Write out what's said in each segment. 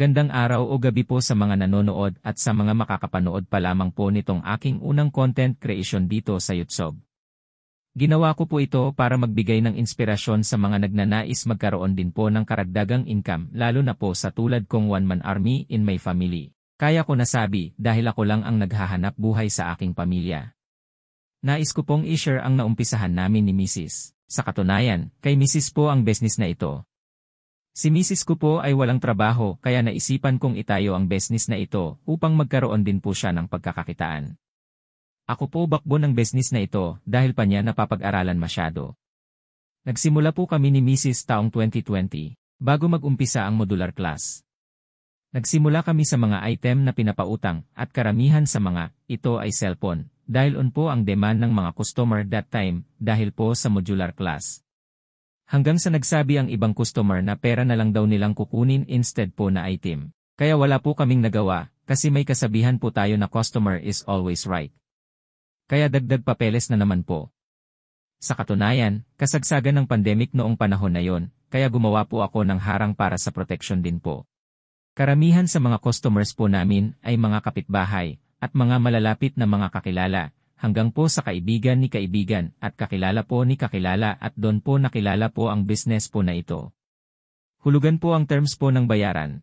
Magandang araw o gabi po sa mga nanonood at sa mga makakapanood pa lamang po nitong aking unang content creation dito sa YouTube. Ginawa ko po ito para magbigay ng inspirasyon sa mga nagnanais magkaroon din po ng karagdagang income lalo na po sa tulad kong one-man army in my family. Kaya ko nasabi dahil ako lang ang naghahanap buhay sa aking pamilya. Nais ko pong i-share ang naumpisahan namin ni Mrs. Sa katunayan, kay Mrs. po ang business na ito. Si Mrs. ko po ay walang trabaho kaya naisipan kong itayo ang business na ito upang magkaroon din po siya ng pagkakakitaan. Ako po backbone ng business na ito dahil pa niya napapag-aralan masyado. Nagsimula po kami ni Mrs. taong 2020 bago mag-umpisa ang modular class. Nagsimula kami sa mga item na pinapautang at karamihan sa mga ito ay cellphone dahil po ang demand ng mga customer that time dahil po sa modular class. Hanggang sa nagsabi ang ibang customer na pera na lang daw nilang kukunin instead po na item. Kaya wala po kaming nagawa kasi may kasabihan po tayo na customer is always right. Kaya dagdag papeles na naman po. Sa katunayan, kasagsagan ng pandemic noong panahon na yon, kaya gumawa po ako ng harang para sa protection din po. Karamihan sa mga customers po namin ay mga kapitbahay at mga malalapit na mga kakilala. Hanggang po sa kaibigan ni kaibigan at kakilala po ni kakilala at doon po nakilala po ang business po na ito. Hulugan po ang terms po ng bayaran.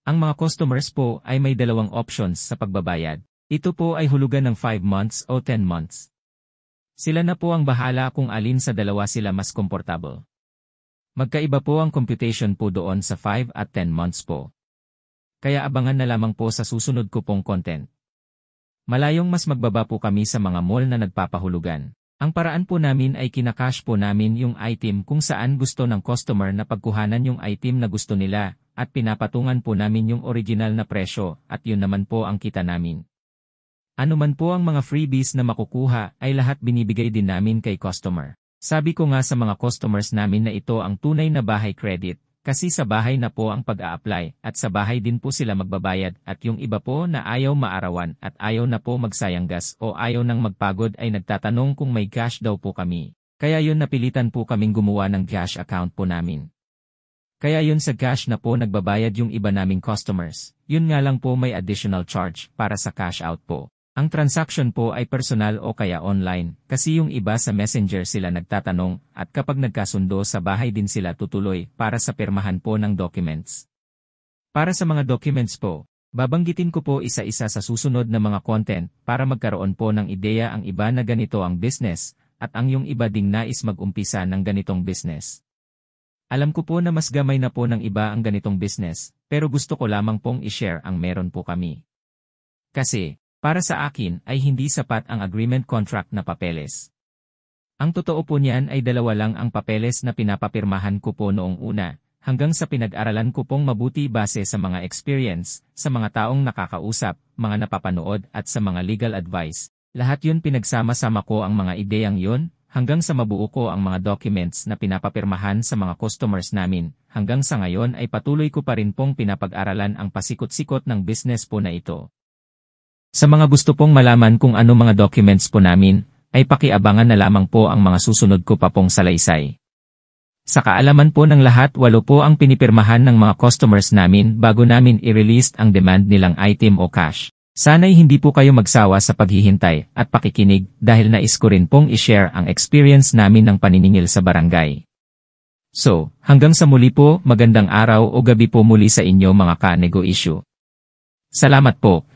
Ang mga customers po ay may dalawang options sa pagbabayad. Ito po ay hulugan ng 5 months o 10 months. Sila na po ang bahala kung alin sa dalawa sila mas komportable. Magkaiba po ang computation po doon sa 5 at 10 months po. Kaya abangan na lamang po sa susunod ko pong content. Malayong mas magbaba po kami sa mga mall na nagpapahulugan. Ang paraan po namin ay kinakash po namin yung item kung saan gusto ng customer na pagkuhanan yung item na gusto nila at pinapatungan po namin yung original na presyo at yun naman po ang kita namin. Ano man po ang mga freebies na makukuha ay lahat binibigay din namin kay customer. Sabi ko nga sa mga customers namin na ito ang tunay na bahay credit. Kasi sa bahay na po ang pag-a-apply at sa bahay din po sila magbabayad at yung iba po na ayaw maarawan at ayaw na po magsayang gas o ayaw nang magpagod ay nagtatanong kung may cash daw po kami. Kaya yun napilitan po kaming gumawa ng cash account po namin. Kaya yun sa cash na po nagbabayad yung iba naming customers, yun nga lang po may additional charge para sa cash out po. Ang transaction po ay personal o kaya online, kasi yung iba sa messenger sila nagtatanong at kapag nagkasundo sa bahay din sila tutuloy para sa pirmahan po ng documents. Para sa mga documents po, babanggitin ko po isa-isa sa susunod na mga content para magkaroon po ng ideya ang iba na ganito ang business at ang yung iba ding nais mag-umpisa ng ganitong business. Alam ko po na mas gamay na po ng iba ang ganitong business, pero gusto ko lamang pong i-share ang meron po kami. Kasi, para sa akin ay hindi sapat ang agreement contract na papeles. Ang totoo po niyan ay dalawa lang ang papeles na pinapapirmahan ko po noong una, hanggang sa pinag-aralan ko pong mabuti base sa mga experience, sa mga taong nakakausap, mga napapanood at sa mga legal advice. Lahat yun pinagsama-sama ko ang mga ideyang yun, hanggang sa mabuo ko ang mga documents na pinapapirmahan sa mga customers namin. Hanggang sa ngayon ay patuloy ko pa rin pong pinapag-aralan ang pasikot-sikot ng business po na ito. Sa mga gusto pong malaman kung ano mga documents po namin, ay pakiabangan na lamang po ang mga susunod ko pa pong salaysay. Sa kaalaman po ng lahat 8 po ang pinipirmahan ng mga customers namin bago namin i-release ang demand nilang item o cash. Sana'y hindi po kayo magsawa sa paghihintay at pakikinig dahil nais ko rin pong i-share ang experience namin ng paniningil sa barangay. So, hanggang sa muli po, magandang araw o gabi po muli sa inyo mga ka-nego issue. Salamat po.